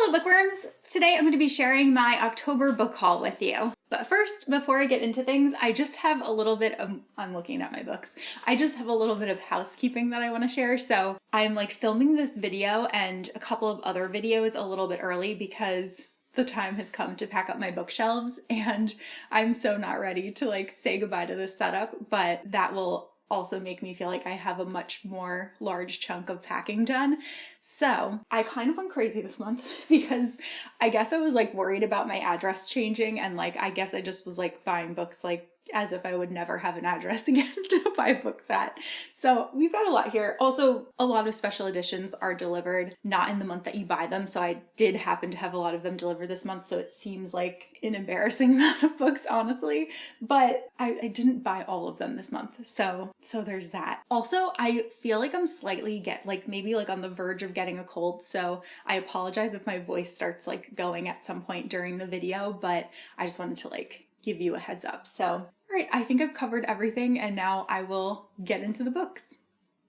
Hello bookworms! Today I'm going to be sharing my October book haul with you. But first, before I get into things, I just have a little bit of, I'm looking at my books, I just have a little bit of housekeeping that I want to share. So I'm like filming this video and a couple of other videos a little bit early because the time has come to pack up my bookshelves and I'm so not ready to like say goodbye to this setup, but that will also make me feel like I have a much more large chunk of packing done. So I kind of went crazy this month because I guess I was like worried about my address changing, and like I guess I just was like buying books like as if I would never have an address again to buy books at. So we've got a lot here. Also, a lot of special editions are delivered not in the month that you buy them. So I did happen to have a lot of them delivered this month. So it seems like an embarrassing amount of books, honestly, but I didn't buy all of them this month. So there's that. Also, I feel like I'm slightly maybe on the verge of getting a cold. So I apologize if my voice starts like going at some point during the video, but I just wanted to like give you a heads up. So all right, I think I've covered everything and now I will get into the books.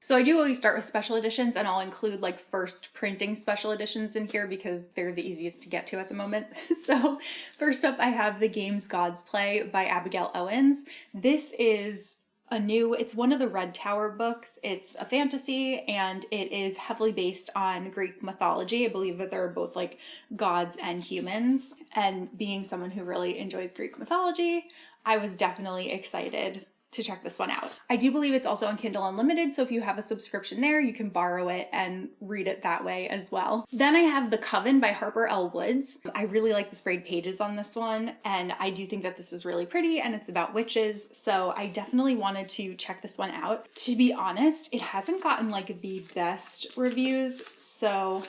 So I do always start with special editions, and I'll include like first printing special editions in here because they're the easiest to get to at the moment. So first up, I have The Games Gods Play by Abigail Owens. This is it's one of the Red Tower books. It's a fantasy and it is heavily based on Greek mythology. I believe that there are both like gods and humans. And being someone who really enjoys Greek mythology, I was definitely excited to check this one out. I do believe it's also on Kindle Unlimited, so if you have a subscription there, you can borrow it and read it that way as well. Then I have The Coven by Harper L. Woods. I really like the sprayed pages on this one, and I do think that this is really pretty and it's about witches, so I definitely wanted to check this one out. To be honest, it hasn't gotten like the best reviews, so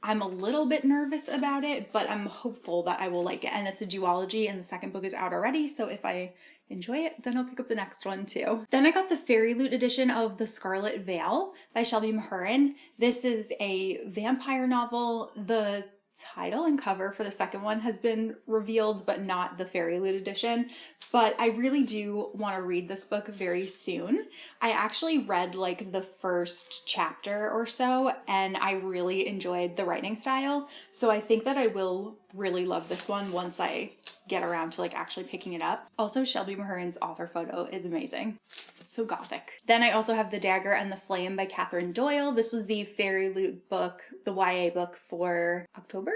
I'm a little bit nervous about it, but I'm hopeful that I will like it. And it's a duology and the second book is out already, so if I enjoy it, then I'll pick up the next one too. Then I got the Fairy Loot edition of The Scarlet Veil by Shelby Mahurin. This is a vampire novel. The title and cover for the second one has been revealed, but not the Fairy Loot edition. But I really do want to read this book very soon. I actually read like the first chapter or so, and I really enjoyed the writing style. So I think that I will really love this one once I get around to like actually picking it up. Also, Shelby Mahurin's author photo is amazing. It's so gothic. Then I also have The Dagger and the Flame by Catherine Doyle. This was the Fairy Loot book, the YA book for October,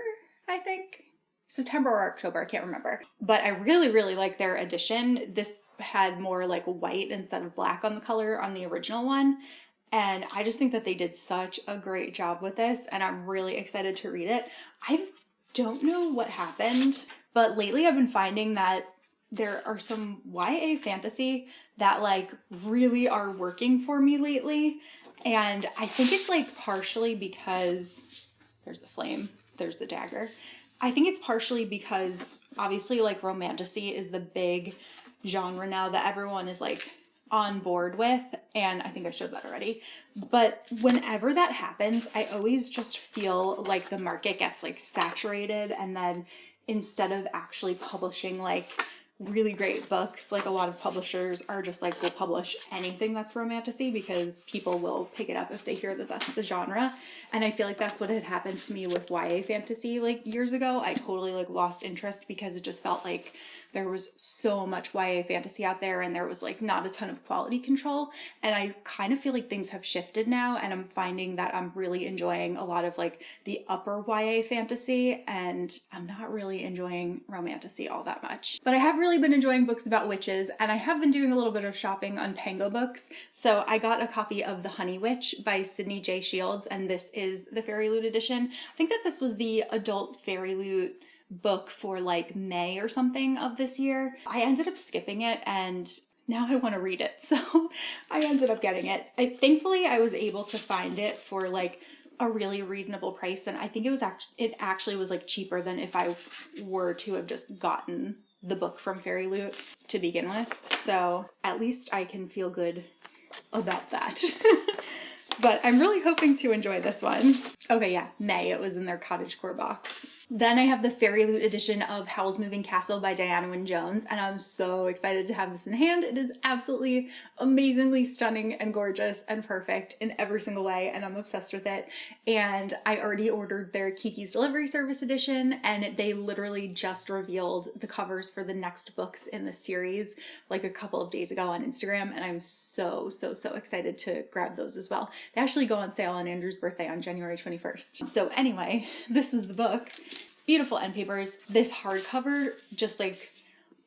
I think. September or October, I can't remember. But I really, really like their edition. This had more like white instead of black on the color on the original one. And I just think that they did such a great job with this, and I'm really excited to read it. I don't know what happened, but lately I've been finding that there are some YA fantasy that like really are working for me lately. And I think it's like partially because there's the flame, there's the dagger. I think it's partially because obviously like romantasy is the big genre now that everyone is like on board with, and I think I showed that already. But whenever that happens, I always just feel like the market gets like saturated, and then instead of actually publishing like really great books, like a lot of publishers are just like, will publish anything that's romantasy because people will pick it up if they hear that that's the genre. And I feel like that's what had happened to me with YA fantasy like years ago. I totally like lost interest because it just felt like there was so much YA fantasy out there and there was like not a ton of quality control. And I kind of feel like things have shifted now, and I'm finding that I'm really enjoying a lot of like the upper YA fantasy, and I'm not really enjoying romantasy all that much. But I have really been enjoying books about witches, and I have been doing a little bit of shopping on Pango Books. So I got a copy of The Honey Witch by Sydney J. Shields, and this is the Fairy Loot edition. I think that this was the adult Fairy Loot book for like May or something of this year. I ended up skipping it and now I want to read it, so I ended up getting it. Thankfully I was able to find it for like a really reasonable price, and I think it actually was like cheaper than if I were to have just gotten the book from Fairy Loot to begin with. So at least I can feel good about that. But I'm really hoping to enjoy this one. Okay, yeah, May, it was in their cottagecore box. Then I have the Fairy Loot edition of Howl's Moving Castle by Diana Wynne Jones, and I'm so excited to have this in hand. It is absolutely amazingly stunning and gorgeous and perfect in every single way, and I'm obsessed with it. And I already ordered their Kiki's Delivery Service edition, and they literally just revealed the covers for the next books in the series like a couple of days ago on Instagram, and I'm so excited to grab those as well. They actually go on sale on Andrew's birthday on January 21st. So anyway, this is the book. Beautiful end papers. This hardcover just like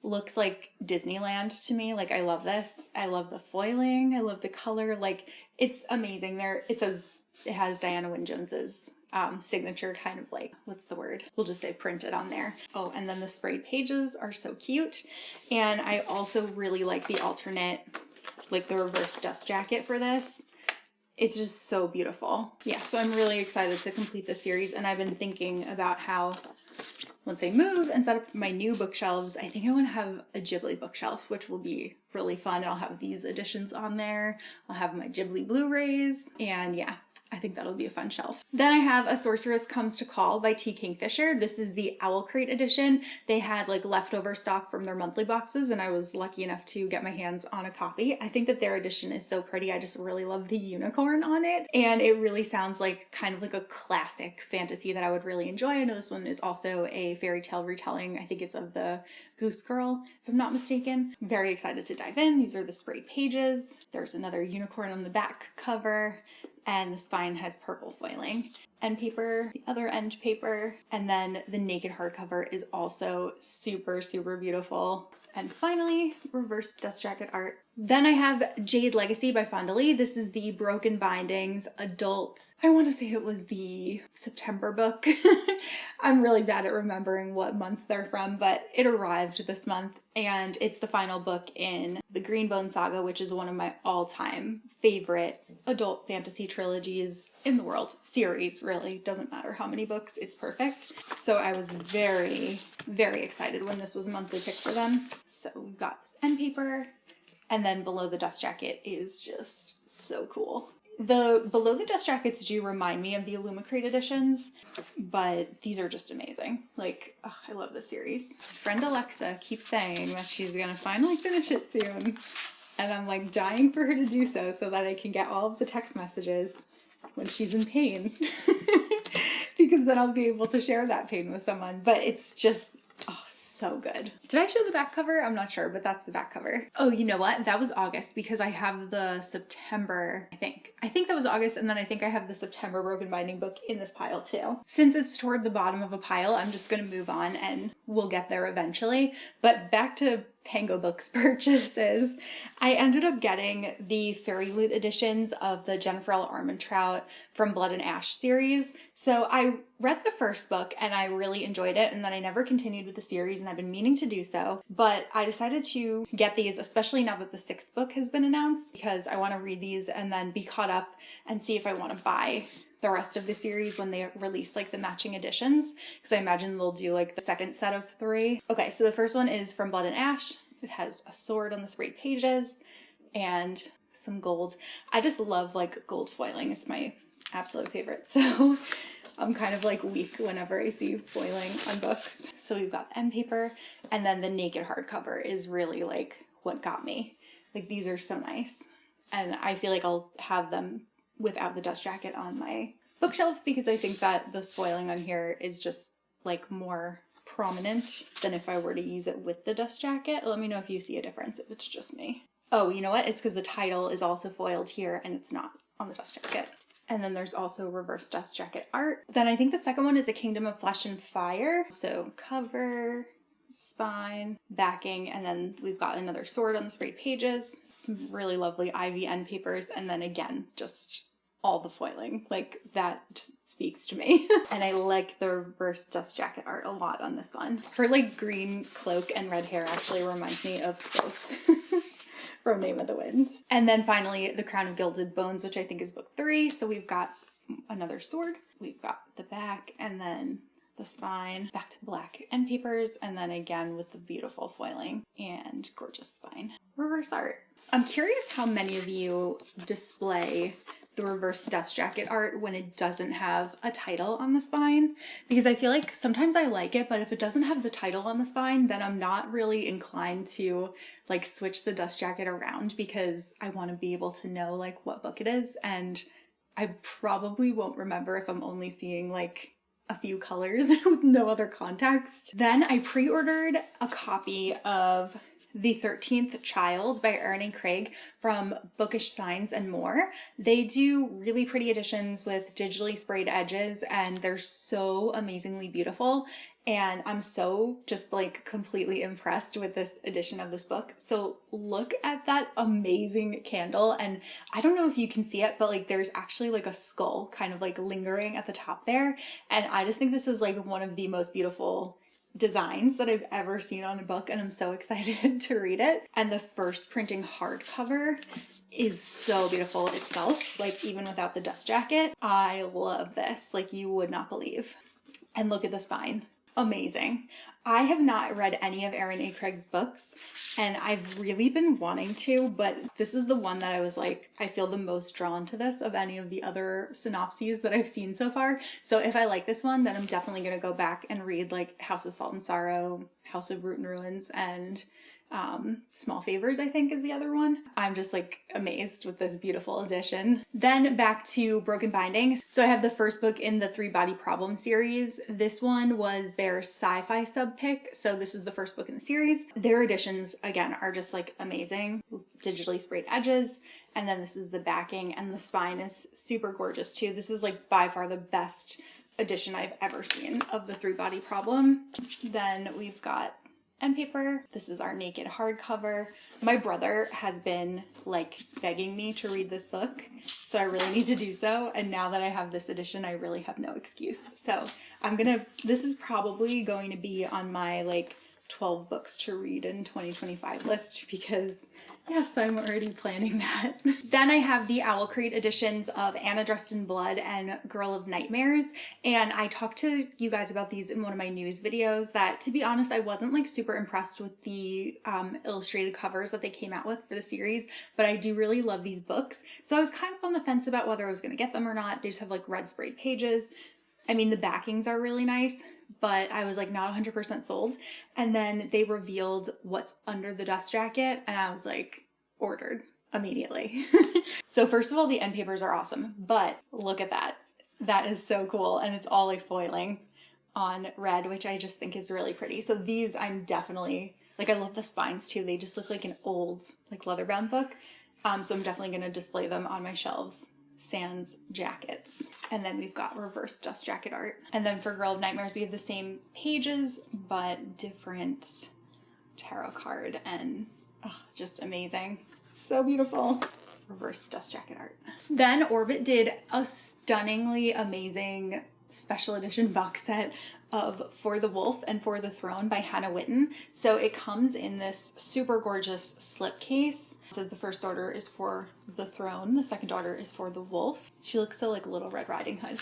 looks like Disneyland to me. Like, I love this. I love the foiling. I love the color. Like, it's amazing. There, it has Diana Wynne Jones's signature, kind of like, what's the word? We'll just say printed on there. Oh, and then the sprayed pages are so cute. And I also really like the alternate, like the reverse dust jacket for this. It's just so beautiful. Yeah, so I'm really excited to complete the series, and I've been thinking about how, once I move and set up my new bookshelves, I think I want to have a Ghibli bookshelf, which will be really fun. I'll have these editions on there. I'll have my Ghibli Blu-rays, and yeah, I think that'll be a fun shelf. Then I have A Sorceress Comes to Call by T. Kingfisher. This is the Owl Crate edition. They had like leftover stock from their monthly boxes, and I was lucky enough to get my hands on a copy. I think that their edition is so pretty. I just really love the unicorn on it, and it really sounds like kind of like a classic fantasy that I would really enjoy. I know this one is also a fairy tale retelling. I think it's of the Goose Girl, if I'm not mistaken. I'm very excited to dive in. These are the sprayed pages. There's another unicorn on the back cover, and the spine has purple foiling. End paper, the other end paper, and then the naked hardcover is also super beautiful. And finally, reverse dust jacket art. Then I have Jade Legacy by Fonda Lee. This is the Broken Bindings adult. I want to say it was the September book. I'm really bad at remembering what month they're from, but it arrived this month, and it's the final book in the Greenbone Saga, which is one of my all-time favorite adult fantasy trilogies in the world. Series, really. Doesn't matter how many books, it's perfect. So I was very excited when this was a monthly pick for them. So we've got this end paper, and then below the dust jacket is just so cool. The below the dust jackets do remind me of the Illumicrate editions, but these are just amazing. Like, oh, I love this series. Friend Alexa keeps saying that she's gonna finally finish it soon, and I'm like dying for her to do so that I can get all of the text messages when she's in pain. Because then I'll be able to share that pain with someone. But it's just, oh, so good. Did I show the back cover? I'm not sure, but that's the back cover. Oh, you know what? That was August, because I have the September, I think that was August, and then I think I have the September Broken Binding book in this pile too. Since it's toward the bottom of a pile, I'm just gonna move on and we'll get there eventually. But back to Tango Books purchases, I ended up getting the Fairy Loot editions of the Jennifer L. Armentrout From Blood and Ash series. So I read the first book and I really enjoyed it, and then I never continued with the series, and I've been meaning to do so, but I decided to get these, especially now that the 6th book has been announced, because I want to read these and then be caught up and see if I want to buy the rest of the series when they release like the matching editions, because I imagine they'll do like the second set of 3. Okay, so the first one is From Blood and Ash. It has a sword on the sprayed pages and some gold. I just love like gold foiling. It's my absolute favorite. So I'm kind of like weak whenever I see foiling on books. So we've got the end paper, and then the naked hardcover is really like what got me. Like, these are so nice. And I feel like I'll have them without the dust jacket on my bookshelf, because I think that the foiling on here is just like more prominent than if I were to use it with the dust jacket. Let me know if you see a difference, if it's just me. Oh, you know what? It's because the title is also foiled here and it's not on the dust jacket. And then there's also reverse dust jacket art. Then I think the second one is A Kingdom of Flesh and Fire. So cover, spine, backing, and then we've got another sword on the sprayed pages, some really lovely ivy end papers, and then again, just all the foiling. Like, that just speaks to me. And I like the reverse dust jacket art a lot on this one. Her like green cloak and red hair actually reminds me of Cloak from Name of the Wind. And then finally, The Crown of Gilded Bones, which I think is book 3. So we've got another sword, we've got the back, and then the spine, back to black end papers, and then again with the beautiful foiling and gorgeous spine. Reverse art. I'm curious how many of you display the reverse dust jacket art when it doesn't have a title on the spine, because I feel like sometimes I like it, but if it doesn't have the title on the spine, then I'm not really inclined to like switch the dust jacket around, because I want to be able to know like what book it is, and I probably won't remember if I'm only seeing like a few colors with no other context. Then I pre-ordered a copy of The 13th Child by Erin A. Craig from Bookish Signs and More. They do really pretty editions with digitally sprayed edges, and they're so amazingly beautiful. And I'm so just like completely impressed with this edition of this book. So look at that amazing candle. And I don't know if you can see it, but like there's actually like a skull kind of like lingering at the top there. And I just think this is like one of the most beautiful designs that I've ever seen on a book, and I'm so excited to read it. And the first printing hardcover is so beautiful itself, like even without the dust jacket. I love this, like you would not believe. And look at the spine. Amazing. I have not read any of Erin A. Craig's books, and I've really been wanting to, but this is the one that I was like, I feel the most drawn to this of any of the other synopses that I've seen so far. So if I like this one, then I'm definitely going to go back and read like House of Salt and Sorrow, House of Root and Ruins, and Small Favors, I think is the other one. I'm just like amazed with this beautiful edition. Then back to Broken Binding. So I have the first book in the Three Body Problem series. This one was their sci-fi sub pick. So this is the first book in the series. Their editions, again, are just like amazing. Digitally sprayed edges. And then this is the backing, and the spine is super gorgeous too. This is like by far the best edition I've ever seen of the Three Body Problem. Then we've got end paper. This is our naked hardcover. My brother has been like begging me to read this book, so I really need to do so. And now that I have this edition, I really have no excuse. So this is probably going to be on my like 12 books to read in 2025 list, because yes, I'm already planning that. Then I have the Owl Crate editions of Anna Dressed in Blood and Girl of Nightmares. And I talked to you guys about these in one of my news videos that, to be honest, I wasn't like super impressed with the illustrated covers that they came out with for the series, but I do really love these books. So I was kind of on the fence about whether I was going to get them or not. They just have like red sprayed pages. I mean, the backings are really nice, but I was like not 100% sold. And then they revealed what's under the dust jacket, and I was like, ordered immediately. So first of all, the end papers are awesome, but look at that. That is so cool. And it's all like foiling on red, which I just think is really pretty. So these I'm definitely, like, I love the spines too. They just look like an old like leather bound book. So I'm definitely going to display them on my shelves. Sans jackets. And then we've got reverse dust jacket art. And then for Girl of Nightmares, we have the same pages, but different tarot card, and just amazing. So beautiful. Reverse dust jacket art. Then Orbit did a stunningly amazing special edition box set of For the Wolf and For the Throne by Hannah Witten. So it comes in this super gorgeous slipcase. It says the first order is for the throne, the second order is for the wolf. She looks so like Little Red Riding Hood.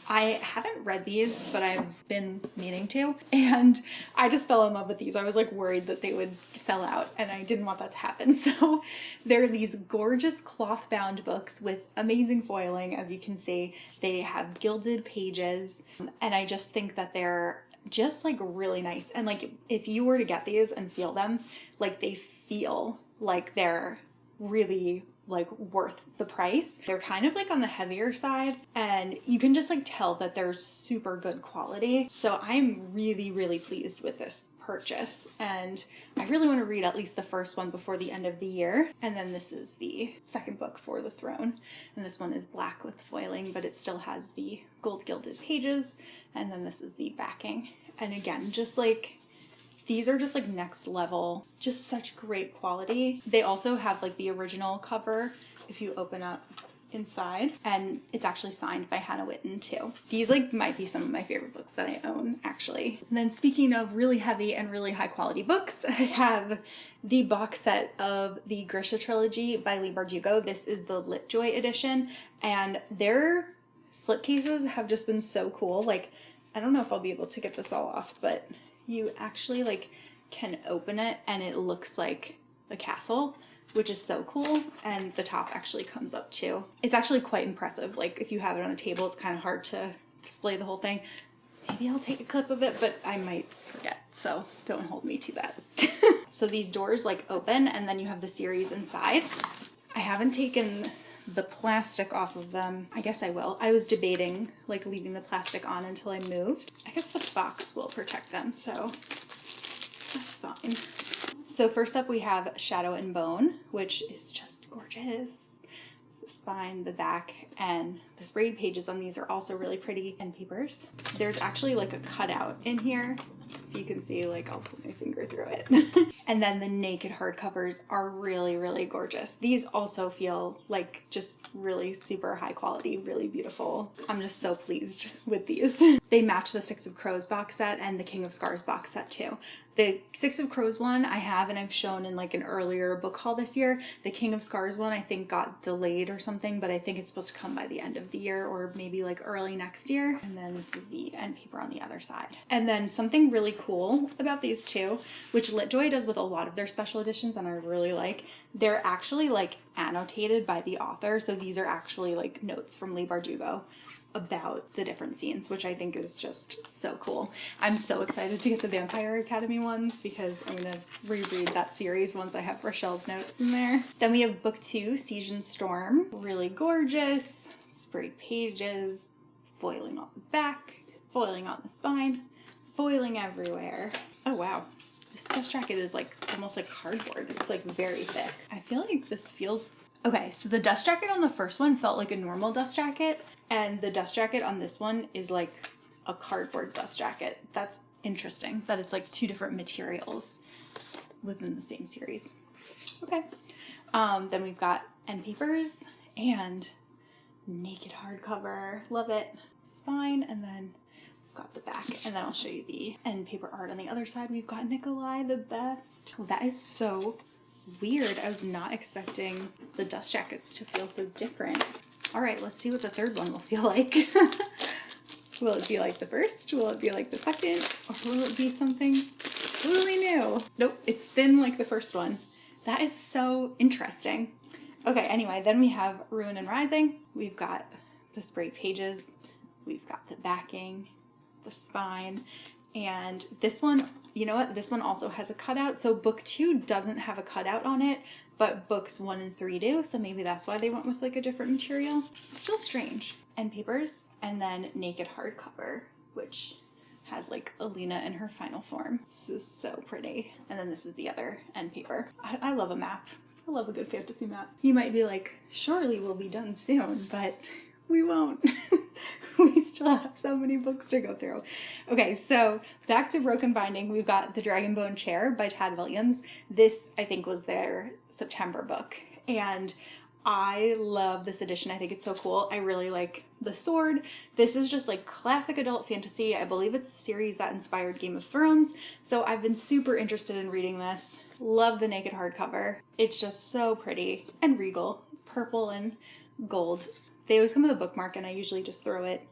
I haven't read these, but I've been meaning to, and I just fell in love with these. I was like worried that they would sell out, and I didn't want that to happen. So they're these gorgeous cloth bound books with amazing foiling, as you can see. They have gilded pages, and I just think that they're just like really nice. And like if you were to get these and feel them, like they feel like they're really like worth the price. They're kind of like on the heavier side, and you can just like tell that they're super good quality. So I'm really, really pleased with this purchase, and I really want to read at least the first one before the end of the year. And then this is the second book, For the Throne, and this one is black with foiling, but it still has the gold gilded pages. And then this is the backing, and again, just like these are just like next level, just such great quality. They also have like the original cover if you open up inside, and it's actually signed by Hannah Witten too. These like might be some of my favorite books that I own, actually. And then speaking of really heavy and really high quality books, I have the box set of the Grisha trilogy by Leigh Bardugo. This is the Litjoy edition, and their slipcases have just been so cool. Like, I don't know if I'll be able to get this all off, but you actually like can open it and it looks like a castle. which is so cool. And the top actually comes up too. It's actually quite impressive. Like if you have it on a table, it's kind of hard to display the whole thing. Maybe I'll take a clip of it, but I might forget, so don't hold me to that. So these doors like open and then you have the series inside. I haven't taken the plastic off of them. I guess I will. I was debating like leaving the plastic on until I moved. I guess the box will protect them, so that's fine. So first up we have Shadow and Bone, which is just gorgeous. The spine, the back, and the sprayed pages on these are also really pretty. And papers. There's actually like a cutout in here. If you can see, like I'll put my finger through it. And then the naked hardcovers are really, really gorgeous. These also feel like just really super high quality, really beautiful. I'm just so pleased with these. They match the Six of Crows box set and the King of Scars box set too. The Six of Crows one I have and I've shown in like an earlier book haul this year. The King of Scars one I think got delayed or something, but I think it's supposed to come by the end of the year or maybe like early next year. And then this is the end paper on the other side. And then something really cool about these two, which LitJoy does with a lot of their special editions and I really like, they're actually like annotated by the author. So these are actually like notes from Leigh Bardugo about the different scenes, which I think is just so cool. I'm so excited to get the Vampire Academy ones because I'm gonna reread that series once I have Rochelle's notes in there. Then we have book 2, Siege and Storm. Really gorgeous, sprayed pages, foiling on the back, foiling on the spine, foiling everywhere. Oh wow. This dust jacket is like almost like cardboard. It's like very thick. I feel like this feels... Okay, so the dust jacket on the first one felt like a normal dust jacket, and the dust jacket on this one is like a cardboard dust jacket. That's interesting that it's like two different materials within the same series. Okay, then we've got end papers and naked hardcover. Love it. Spine, and then we've got the back, and then I'll show you the end paper art on the other side. We've got Nikolai the Best. Oh, that is so weird. I was not expecting the dust jackets to feel so different. All right, let's see what the third one will feel like. Will it be like the first? Will it be like the second? Or will it be something totally new? Nope, it's thin like the first one. That is so interesting. Okay, anyway, then we have Ruin and Rising. We've got the sprayed pages. We've got the backing, the spine, and this one, you know what? This one also has a cutout. So book 2 doesn't have a cutout on it, but books 1 and 3 do. So maybe that's why they went with like a different material. It's still strange. End papers, and then naked hardcover, which has like Alina in her final form. This is so pretty. And then this is the other end paper. I love a map. I love a good fantasy map. You might be like, surely we'll be done soon, but we won't. We still have so many books to go through. Okay, so back to Broken Binding. We've got The Dragonbone Chair by Tad Williams. This, I think, was their September book. And I love this edition. I think it's so cool. I really like the sword. This is just like classic adult fantasy. I believe it's the series that inspired Game of Thrones. So I've been super interested in reading this. Love the naked hardcover. It's just so pretty and regal. It's purple and gold. They always come with a bookmark and I usually just throw it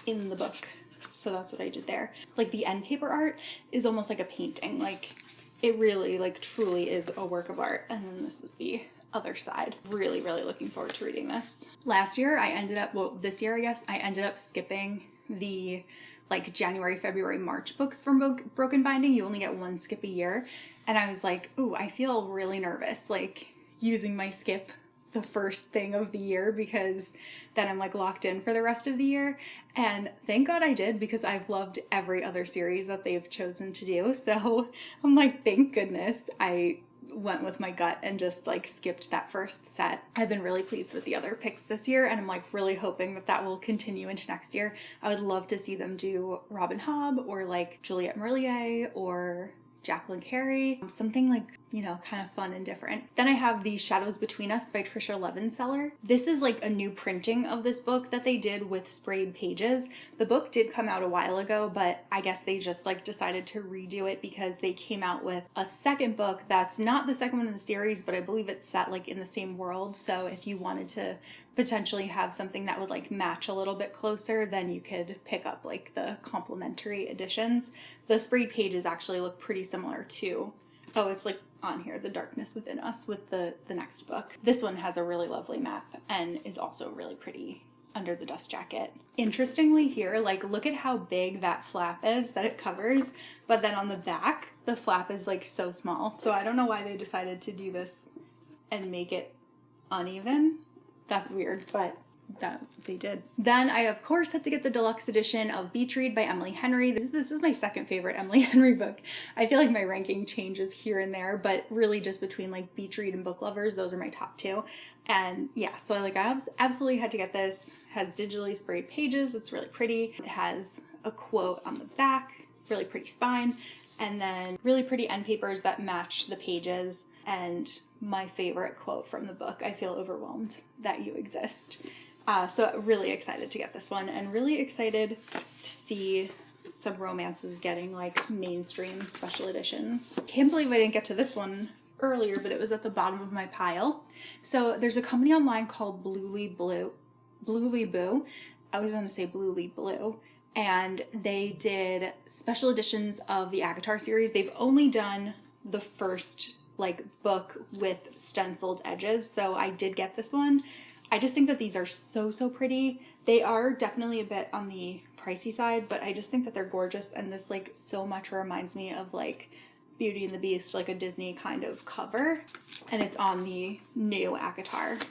in the book. So that's what I did there. Like the end paper art is almost like a painting. Like it really like truly is a work of art. And then this is the other side. Really, really looking forward to reading this. Last year I ended up, well this year I guess, I ended up skipping the like January, February, March books from Broken Binding. You only get one skip a year. And I was like, ooh, I feel really nervous like using my skip the first thing of the year because then I'm like locked in for the rest of the year. And thank God I did because I've loved every other series that they've chosen to do. So I'm like, thank goodness I went with my gut and just like skipped that first set. I've been really pleased with the other picks this year and I'm like really hoping that that will continue into next year. I would love to see them do Robin Hobb or like Juliette Marillier or Jacqueline Carey, something like, you know, kind of fun and different. Then I have The Shadows Between Us by Trisha Levenseller. This is like a new printing of this book that they did with sprayed pages. The book did come out a while ago, but I guess they just like decided to redo it because they came out with a second book that's not the second one in the series, but I believe it's set like in the same world. So if you wanted to potentially have something that would like match a little bit closer, then you could pick up like the complementary editions. The sprayed pages actually look pretty similar to Oh, it's like on here, The Darkness Within Us, with the next book. This one has a really lovely map and is also really pretty under the dust jacket. Interestingly here, like look at how big that flap is that it covers, but then on the back, the flap is like so small. So I don't know why they decided to do this and make it uneven. That's weird, but that they did. Then I of course had to get the deluxe edition of Beach Read by Emily Henry. This is my second favorite Emily Henry book. I feel like my ranking changes here and there, but really just between like Beach Read and Book Lovers, those are my top two. And yeah, so I absolutely had to get this. It has digitally sprayed pages. It's really pretty. It has a quote on the back, really pretty spine, and then really pretty end papers that match the pages. And my favorite quote from the book, I feel overwhelmed that you exist. So really excited to get this one, and really excited to see some romances getting like mainstream special editions. Can't believe I didn't get to this one earlier, but it was at the bottom of my pile. So there's a company online called Bluely Boo. I was going to say Bluely Blue. And they did special editions of the ACOTAR series. They've only done the first like book with stenciled edges. So I did get this one. I just think that these are so pretty. They are definitely a bit on the pricey side, but I just think that they're gorgeous. And this like so much reminds me of like Beauty and the Beast, like a Disney kind of cover. And it's on the new ACOTAR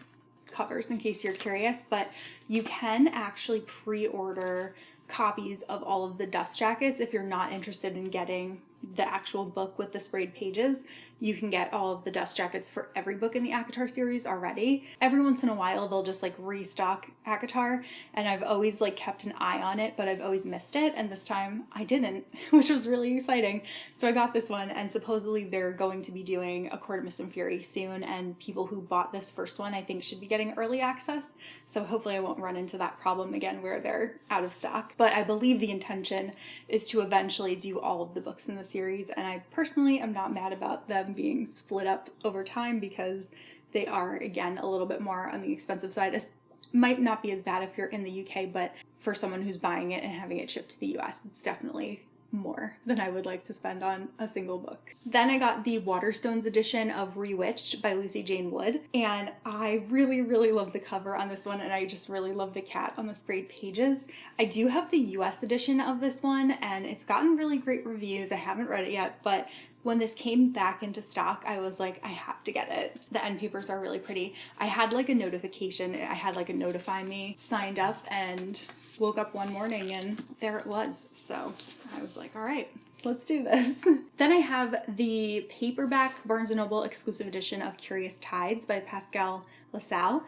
covers in case you're curious, but you can actually pre-order copies of all of the dust jackets if you're not interested in getting the actual book with the sprayed pages. You can get all of the dust jackets for every book in the ACOTAR series already. Every once in a while they'll just like restock ACOTAR, and I've always like kept an eye on it, but I've always missed it, and this time I didn't, which was really exciting. So I got this one, and supposedly they're going to be doing A Court of Mist and Fury soon, and people who bought this first one I think should be getting early access. So hopefully I won't run into that problem again where they're out of stock. But I believe the intention is to eventually do all of the books in the series, and I personally am not mad about them being split up over time because they are, again, a little bit more on the expensive side. It might not be as bad if you're in the UK, but for someone who's buying it and having it shipped to the US, it's definitely more than I would like to spend on a single book. Then I got the Waterstones edition of Rewitched by Lucy Jane Wood, and I really love the cover on this one, and I just really love the cat on the sprayed pages. I do have the US edition of this one, and it's gotten really great reviews. I haven't read it yet, but when this came back into stock, I was like, I have to get it. The end papers are really pretty. I had like a notification, I had like a notify me, signed up, and woke up one morning and there it was. So I was like, all right, let's do this. Then I have the paperback Barnes & Noble exclusive edition of Curious Tides by Pascal LaSalle.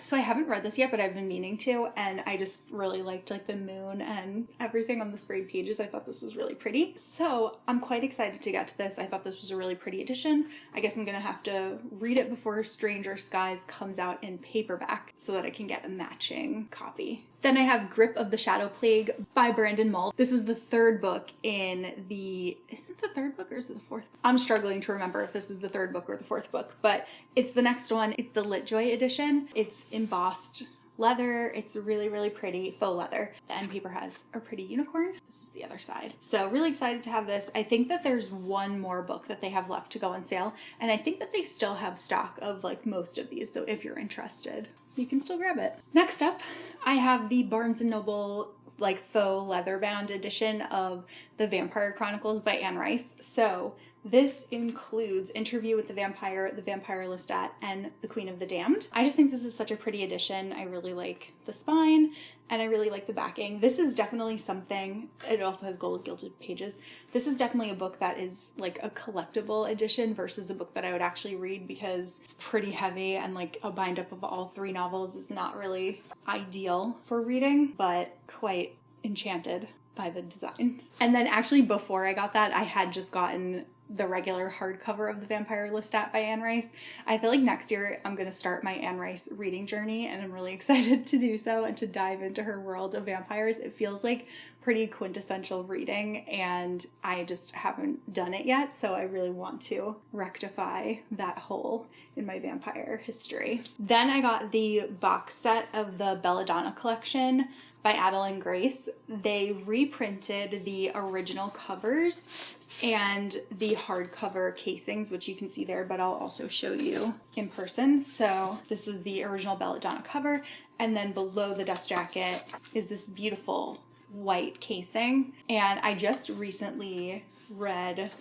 So I haven't read this yet, but I've been meaning to, and I just really liked like the moon and everything on the sprayed pages. I thought this was really pretty. So I'm quite excited to get to this. I thought this was a really pretty edition. I guess I'm gonna have to read it before Stranger Skies comes out in paperback so that I can get a matching copy. Then I have Grip of the Shadow Plague by Brandon Mull. This is the third book in the... Is it the third book or is it the fourth? I'm struggling to remember if this is the third book or the fourth book, but it's the next one. It's the Litjoy edition. It's embossed leather. It's really pretty, faux leather. The end paper has a pretty unicorn. This is the other side. So really excited to have this. I think that there's one more book that they have left to go on sale, and I think that they still have stock of like most of these, so if you're interested, you can still grab it. Next up, I have the Barnes & Noble like faux leather bound edition of The Vampire Chronicles by Anne Rice. So this includes Interview with the Vampire Lestat, and The Queen of the Damned. I just think this is such a pretty edition. I really like the spine, and I really like the backing. This is definitely something, it also has gold gilded pages. This is definitely a book that is like a collectible edition versus a book that I would actually read because it's pretty heavy, and like a bind up of all 3 novels is not really ideal for reading, but quite enchanted by the design. And then actually before I got that, I had just gotten the regular hardcover of The Vampire Lestat by Anne Rice. I feel like next year I'm going to start my Anne Rice reading journey, and I'm really excited to do so and to dive into her world of vampires. It feels like pretty quintessential reading, and I just haven't done it yet, so I really want to rectify that hole in my vampire history. Then I got the box set of the Belladonna collection by Adeline Grace. They reprinted the original covers and the hardcover casings, which you can see there, but I'll also show you in person. So this is the original Belladonna cover, and then below the dust jacket is this beautiful white casing. And I just recently read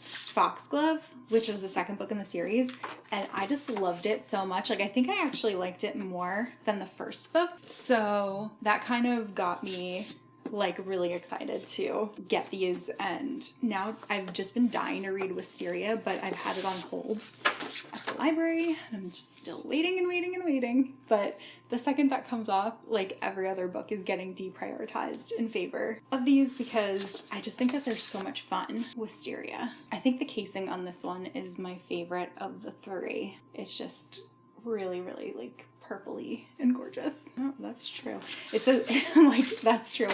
Foxglove, which is the second book in the series, and I just loved it so much. Like, I think I actually liked it more than the first book, so that kind of got me like really excited to get these. And now I've just been dying to read Wisteria, but I've had it on hold at the library and I'm just still waiting and waiting and waiting. But the second that comes off, like, every other book is getting deprioritized in favor of these because I just think that they're so much fun. Wisteria. I think the casing on this one is my favorite of the three. It's just really, really like purpley and gorgeous. Oh, that's true. It's a like, that's true.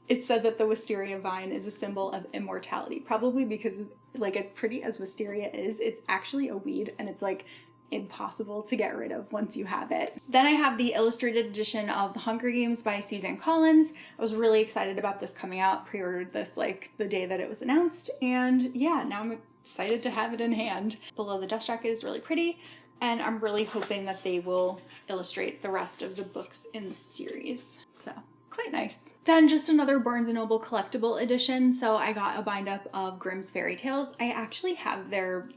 It said that the wisteria vine is a symbol of immortality, probably because, like, as pretty as wisteria is, it's actually a weed and it's like impossible to get rid of once you have it. Then I have the illustrated edition of The Hunger Games by Suzanne Collins. I was really excited about this coming out, pre-ordered this like the day that it was announced, and yeah, now I'm excited to have it in hand. Below the dust jacket is really pretty, and I'm really hoping that they will illustrate the rest of the books in the series. So quite nice. Then just another Barnes & Noble collectible edition. So I got a bind up of Grimm's Fairy Tales. I actually have their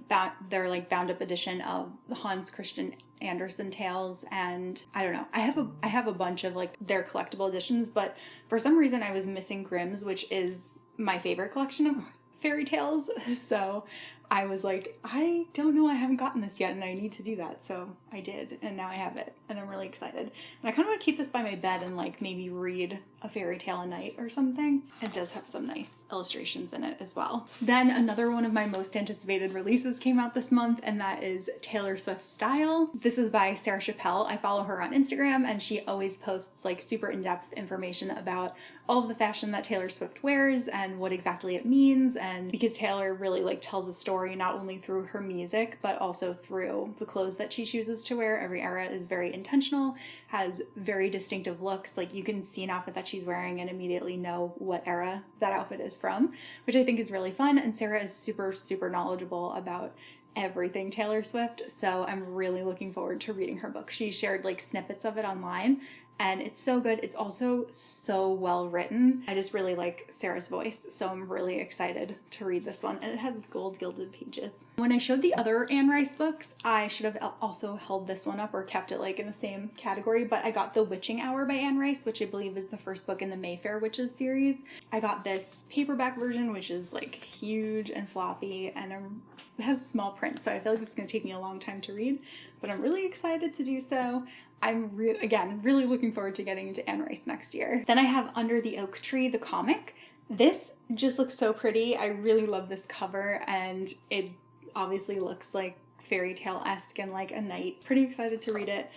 like bound up edition of the Hans Christian Andersen tales, and I don't know, I have a bunch of like their collectible editions, but for some reason I was missing Grimm's, which is my favorite collection of fairy tales. So I was like, I don't know, I haven't gotten this yet and I need to do that. So I did, and now I have it and I'm really excited. And I kind of want to keep this by my bed and like maybe read a fairy tale a night or something. It does have some nice illustrations in it as well. Then another one of my most anticipated releases came out this month, and that is Taylor Swift's Style. This is by Sarah Chappelle. I follow her on Instagram and she always posts like super in-depth information about all of the fashion that Taylor Swift wears and what exactly it means. And because Taylor really like tells a story not only through her music but also through the clothes that she chooses to wear. Every era is very intentional, has very distinctive looks. Like, you can see an outfit that she's wearing and immediately know what era that outfit is from, which I think is really fun. And Sarah is super, super knowledgeable about everything Taylor Swift, so I'm really looking forward to reading her book. She shared like snippets of it online, and it's so good. It's also so well written. I just really like Sarah's voice, so I'm really excited to read this one. And it has gold gilded pages. When I showed the other Anne Rice books, I should have also held this one up or kept it like in the same category, but I got The Witching Hour by Anne Rice, which I believe is the first book in the Mayfair Witches series. I got this paperback version, which is like huge and floppy, and it has small print, so I feel like it's going to take me a long time to read, but I'm really excited to do so. I'm really looking forward to getting into Anne Rice next year. Then I have Under the Oak Tree, the comic. This just looks so pretty. I really love this cover, and it obviously looks like fairy tale-esque and like a knight. Pretty excited to read it.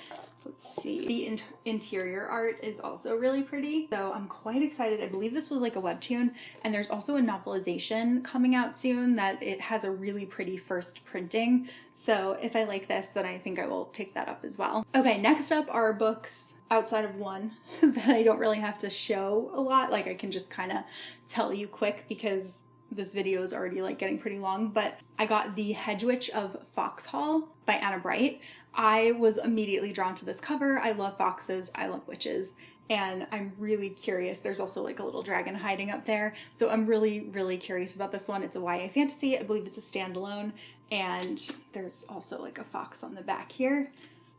Let's see. The interior art is also really pretty, so I'm quite excited. I believe this was like a webtoon, and there's also a novelization coming out soon that it has a really pretty first printing. So if I like this, then I think I will pick that up as well. Okay, next up are books outside of one that I don't really have to show a lot. Like, I can just kind of tell you quick because this video is already like getting pretty long, but I got The Hedge Witch of Foxhall by Anna Bright. I was immediately drawn to this cover. I love foxes, I love witches, and I'm really curious. There's also like a little dragon hiding up there, so I'm really curious about this one. It's a YA fantasy. I believe it's a standalone, and there's also like a fox on the back here.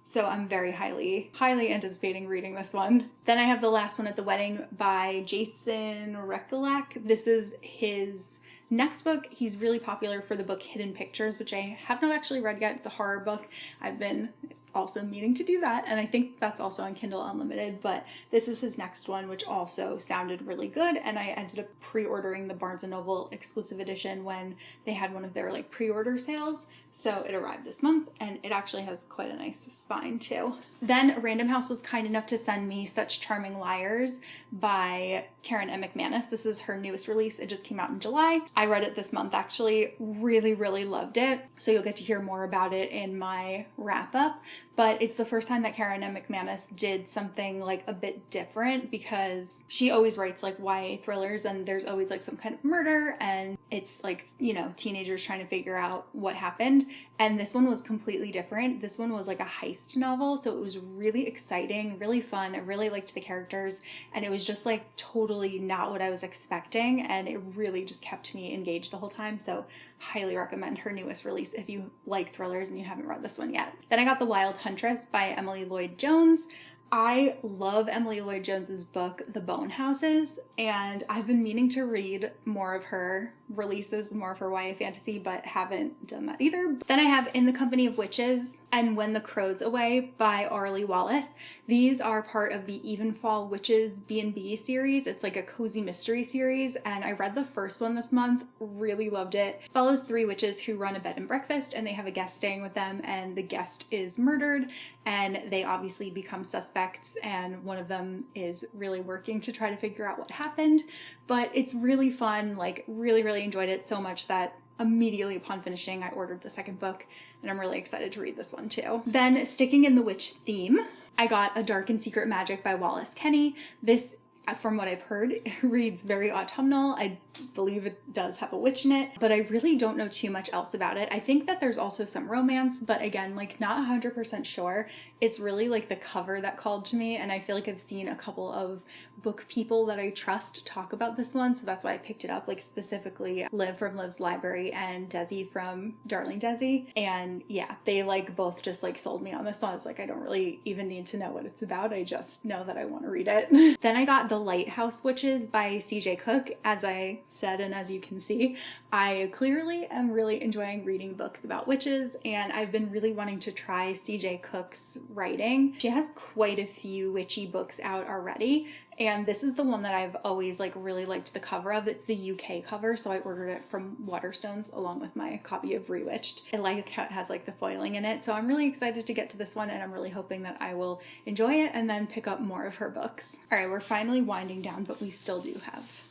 So I'm very highly anticipating reading this one. Then I have The Last One at the Wedding by Jason Rekulak. This is his next book. He's really popular for the book Hidden Pictures, which I have not actually read yet. It's a horror book. I've been also meaning to do that, and I think that's also on Kindle Unlimited, but this is his next one, which also sounded really good, and I ended up pre-ordering the Barnes & Noble exclusive edition when they had one of their like pre-order sales. So it arrived this month, and it actually has quite a nice spine too. Then Random House was kind enough to send me Such Charming Liars by Karen M. McManus. This is her newest release. It just came out in July. I read it this month actually. Really loved it. So you'll get to hear more about it in my wrap up. but it's the first time that Karen M. McManus did something like a bit different, because she always writes like YA thrillers and there's always like some kind of murder and it's like, you know, teenagers trying to figure out what happened. And this one was completely different. This one was like a heist novel, so it was really exciting, really fun. I really liked the characters, and it was just like totally not what I was expecting, and it really just kept me engaged the whole time. So highly recommend her newest release if you like thrillers and you haven't read this one yet. Then I got The Wild Huntress by Emily Lloyd Jones. I love Emily Lloyd Jones's book, The Bone Houses, and I've been meaning to read more of her releases, more of her YA fantasy, but haven't done that either. Then I have In the Company of Witches and When the Crow's Away by Orly Wallace. These are part of the Evenfall Witches B&B series. It's like a cozy mystery series, and I read the first one this month, really loved it. It follows 3 witches who run a bed and breakfast, and they have a guest staying with them, and the guest is murdered, and they obviously become suspects, and one of them is really working to try to figure out what happened. But it's really fun, like really enjoyed it so much that immediately upon finishing I ordered the second book, and I'm really excited to read this one too. Then, sticking in the witch theme, I got A Dark and Secret Magic by Wallace Kenny. This, from what I've heard, reads very autumnal. I believe it does have a witch in it, but I really don't know too much else about it. I think that there's also some romance, but again, like not 100% sure. It's really like the cover that called to me, and I feel like I've seen a couple of book people that I trust talk about this one, so that's why I picked it up, like specifically Liv from Liv's Library and Desi from Darling Desi. And yeah, they like both just like sold me on this, so I was like, I don't really even need to know what it's about, I just know that I want to read it. Then I got The Lighthouse Witches by CJ Cook. As I said, and as you can see, I clearly am really enjoying reading books about witches, and I've been really wanting to try CJ Cook's writing. She has quite a few witchy books out already, and this is the one that I've always like really liked the cover of. It's the UK cover, so I ordered it from Waterstones along with my copy of Rewitched. It like has like the foiling in it, so I'm really excited to get to this one, and I'm really hoping that I will enjoy it and then pick up more of her books. All right, we're finally winding down, but we still do have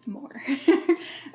more.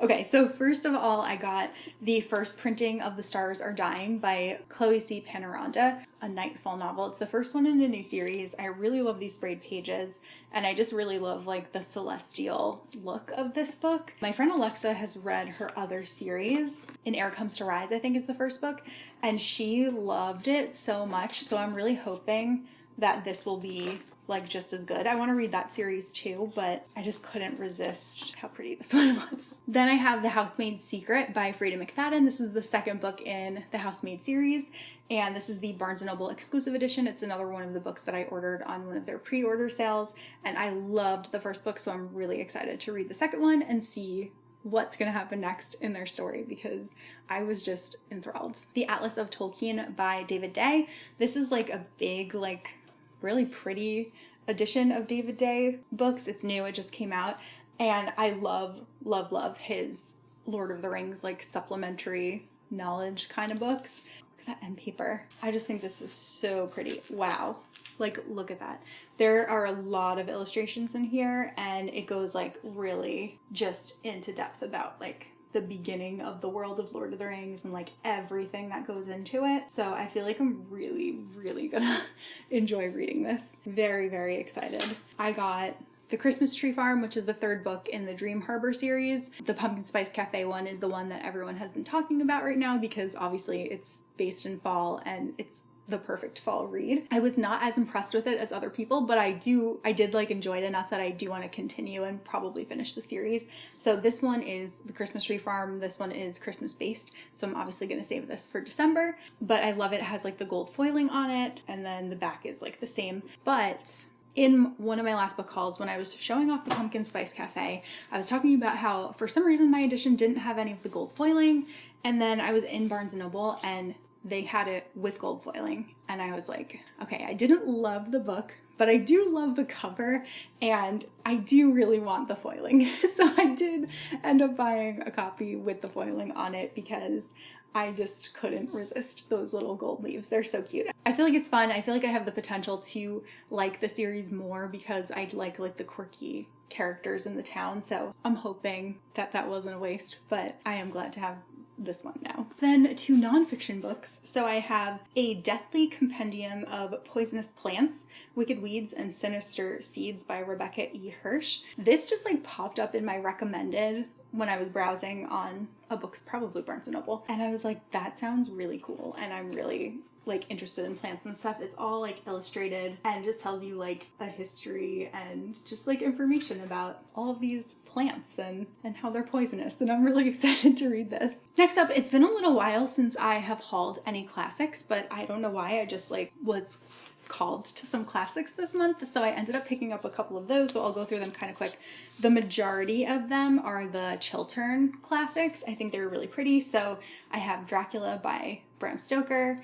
Okay, so first of all, I got the first printing of The Stars Are Dying by Chloe C. Panoranda, a Nightfall novel. It's the first one in a new series. I really love these sprayed pages, and I just really love like the celestial look of this book. My friend Alexa has read her other series, In Air Comes to Rise, I think is the first book, and she loved it so much, so I'm really hoping that this will be like just as good. I want to read that series too, but I just couldn't resist how pretty this one was. Then I have The Housemaid's Secret by Frida McFadden. This is the second book in the Housemaid series, and this is the Barnes & Noble exclusive edition. It's another one of the books that I ordered on one of their pre-order sales, and I loved the first book, so I'm really excited to read the second one and see what's going to happen next in their story, because I was just enthralled. The Atlas of Tolkien by David Day. This is like a big, like really pretty edition of David Day books. It's new, it just came out, and I love his Lord of the Rings like supplementary knowledge kind of books. Look at that end paper. I just think this is so pretty. Wow. Like, look at that. There are a lot of illustrations in here, and it goes like really just into depth about like the beginning of the world of Lord of the Rings and like everything that goes into it. So I feel like I'm really gonna enjoy reading this. Very excited. I got The Christmas Tree Farm, which is the third book in the Dream Harbor series. The Pumpkin Spice Cafe one is the one that everyone has been talking about right now, because obviously it's based in fall and it's the perfect fall read. I was not as impressed with it as other people, but I did like enjoy it enough that I do want to continue and probably finish the series. So this one is The Christmas Tree Farm. This one is Christmas based, so I'm obviously going to save this for December, but I love it. It has like the gold foiling on it, and then the back is like the same. But in one of my last book hauls, when I was showing off the Pumpkin Spice Cafe, I was talking about how for some reason my edition didn't have any of the gold foiling, and then I was in Barnes & Noble and they had it with gold foiling, and I was like, okay, I didn't love the book, but I do love the cover, and I do really want the foiling. So I did end up buying a copy with the foiling on it, because I just couldn't resist those little gold leaves. They're so cute. I feel like it's fun. I feel like I have the potential to like the series more, because I like the quirky characters in the town. So I'm hoping that that wasn't a waste, but I am glad to have this one now. Then to nonfiction books. So I have A Deathly Compendium of Poisonous Plants, Wicked Weeds, and Sinister Seeds by Rebecca E. Hirsch. This just like popped up in my recommended when I was browsing on a book's, probably Barnes & Noble. And I was like, that sounds really cool. And I'm really like interested in plants and stuff. It's all like illustrated and just tells you like a history and just like information about all of these plants and how they're poisonous. And I'm really excited to read this. Next up, it's been a little while since I have hauled any classics, but I don't know why. I just like was called to some classics this month, so I ended up picking up a couple of those, so I'll go through them kind of quick. The majority of them are the Chiltern classics. I think they're really pretty. So I have Dracula by Bram Stoker.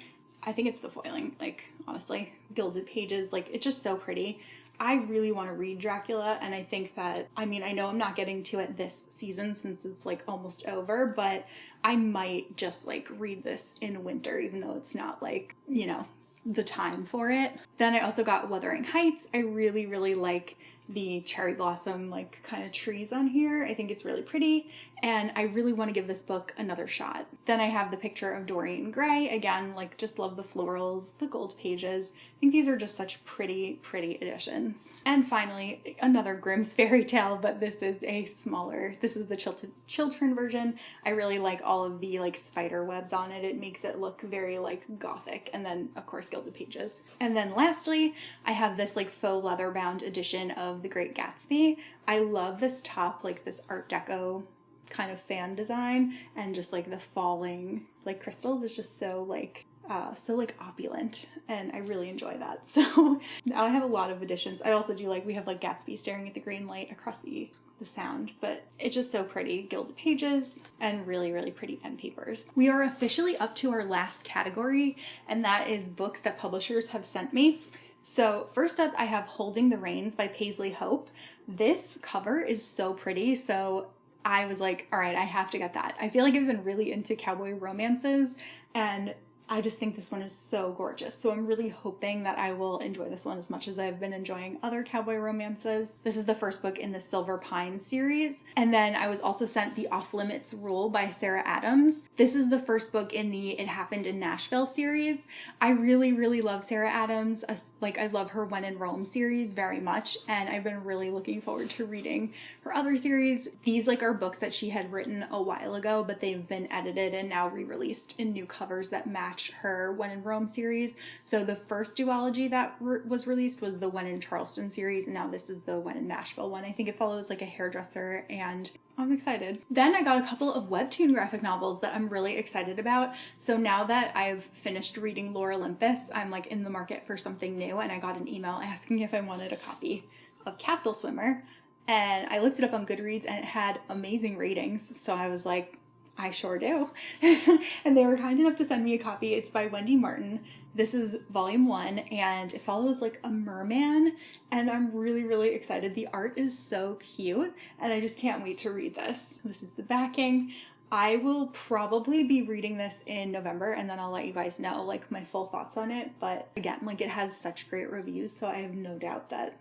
I think it's the foiling, like honestly, Gilded Pages, like it's just so pretty. I really want to read Dracula, and I think that, I mean, I know I'm not getting to it this season since it's like almost over, but I might just like read this in winter, even though it's not like, you know, the time for it. Then I also got Wuthering Heights. I really, really like the cherry blossom like kind of trees on here. I think it's really pretty, and I really want to give this book another shot. Then I have The Picture of Dorian Gray. Again, like just love the florals, the gold pages. I think these are just such pretty, pretty editions. And finally, another Grimm's fairy tale, but this is a smaller, this is the Chiltern version. I really like all of the like spider webs on it. It makes it look very like gothic. And then of course Gilded Pages. And then lastly, I have this like faux leather bound edition of The Great Gatsby. I love this top, like this Art Deco kind of fan design, and just like the falling like crystals is just so like opulent, and I really enjoy that. So now I have a lot of editions. I also do like, we have like Gatsby staring at the green light across the sound, but it's just so pretty. Gilded Pages and really, really pretty end papers. We are officially up to our last category, and that is books that publishers have sent me. So first up, I have Holding the Reins by Paisley Hope. This cover is so pretty, so I was like, all right, I have to get that. I feel like I've been really into cowboy romances, and I just think this one is so gorgeous. So I'm really hoping that I will enjoy this one as much as I've been enjoying other cowboy romances. This is the first book in the Silver Pine series. And then I was also sent The Off Limits Rule by Sarah Adams. This is the first book in the It Happened in Nashville series. I really, really love Sarah Adams. Like, I love her When in Rome series very much, and I've been really looking forward to reading her other series. These like are books that she had written a while ago, but they've been edited and now re-released in new covers that match her When in Rome series. So the first duology that was released was the When in Charleston series, and now this is the When in Nashville one. I think it follows like a hairdresser, and I'm excited. Then I got a couple of webtoon graphic novels that I'm really excited about. So now that I've finished reading Lore Olympus, I'm like in the market for something new, and I got an email asking if I wanted a copy of Castle Swimmer, and I looked it up on Goodreads and it had amazing ratings, so I was like, I sure do. And they were kind enough to send me a copy. It's by Wendy Martin. This is volume 1, and it follows like a merman, and I'm really, really excited. The art is so cute, and I just can't wait to read this. This is the backing. I will probably be reading this in November, and then I'll let you guys know like my full thoughts on it. But again, like it has such great reviews, so I have no doubt that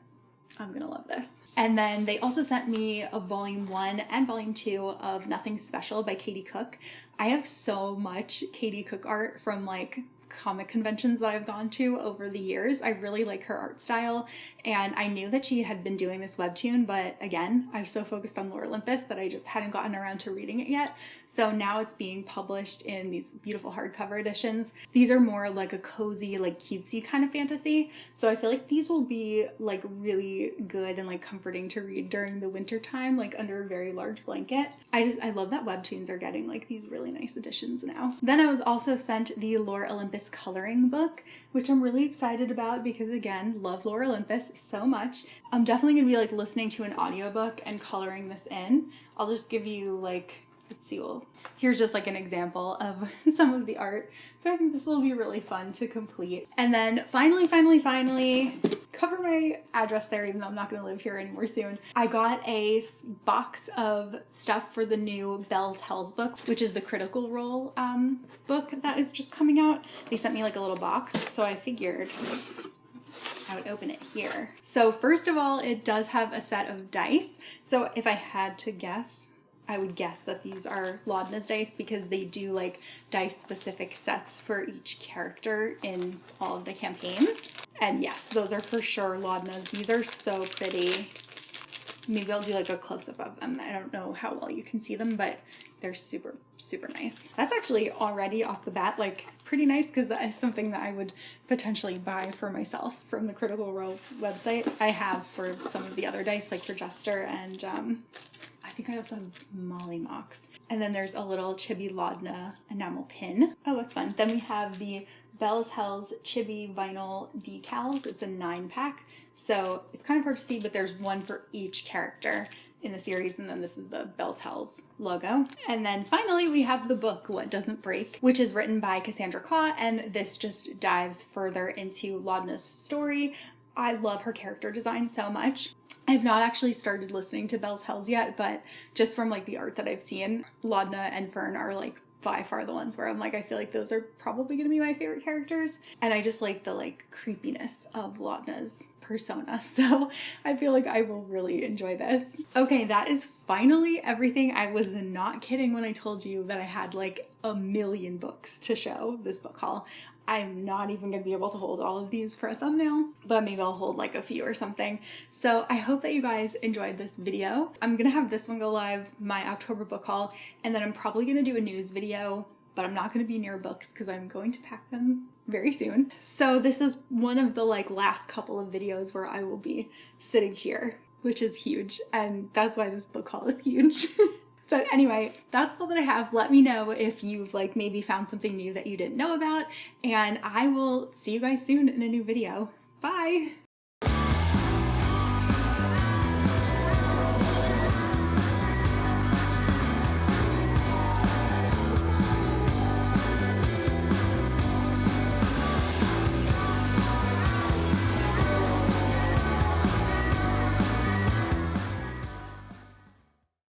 I'm gonna love this. And then they also sent me a volume 1 and volume 2 of Nothing Special by Katie Cook. I have so much Katie Cook art from like comic conventions that I've gone to over the years. I really like her art style, and I knew that she had been doing this webtoon, but again, I was so focused on Lore Olympus that I just hadn't gotten around to reading it yet. So now it's being published in these beautiful hardcover editions. These are more like a cozy, like cutesy kind of fantasy. So I feel like these will be like really good and like comforting to read during the winter time, like under a very large blanket. I love that webtoons are getting like these really nice editions now. Then I was also sent the Lore Olympus coloring book, which I'm really excited about because again, love Lore Olympus so much. I'm definitely gonna be like listening to an audiobook and coloring this in. I'll just give you like, let's see, well, here's just like an example of some of the art. So I think this will be really fun to complete. And then finally, cover my address there, even though I'm not gonna live here anymore soon. I got a box of stuff for the new Bell's Hells book, which is the Critical Role book that is just coming out. They sent me like a little box, so I figured I would open it here. So first of all, it does have a set of dice. So if I had to guess, I would guess that these are Laudna's dice because they do like dice specific sets for each character in all of the campaigns. And yes, those are for sure Laudna's. These are so pretty. Maybe I'll do like a close-up of them. I don't know how well you can see them, but they're super, super nice. That's actually already off the bat like pretty nice because that is something that I would potentially buy for myself from the Critical Role website. I have for some of the other dice, like for Jester and I think I also have Molly Mox. And then there's a little Chibi Laudna enamel pin. Oh, that's fun. Then we have the Bell's Hells Chibi vinyl decals. It's a 9-pack. So it's kind of hard to see, but there's one for each character in the series, and then this is the Bell's Hells logo. And then finally we have the book What Doesn't Break, which is written by Cassandra Claw, and this just dives further into Laudna's story. I love her character design so much. I've not actually started listening to Bell's Hells yet, but just from like the art that I've seen, Laudna and Fern are like by far the ones where I'm like, I feel like those are probably gonna be my favorite characters. And I just like the like creepiness of Laudna's persona. So I feel like I will really enjoy this. Okay, that is finally everything. I was not kidding when I told you that I had like a million books to show this book haul. I'm not even gonna be able to hold all of these for a thumbnail, but maybe I'll hold like a few or something. So I hope that you guys enjoyed this video. I'm gonna have this one go live, my October book haul, and then I'm probably gonna do a news video, but I'm not gonna be near books because I'm going to pack them very soon. So this is one of the like last couple of videos where I will be sitting here, which is huge. And that's why this book haul is huge. But anyway, that's all that I have. Let me know if you've like maybe found something new that you didn't know about, and I will see you guys soon in a new video. Bye!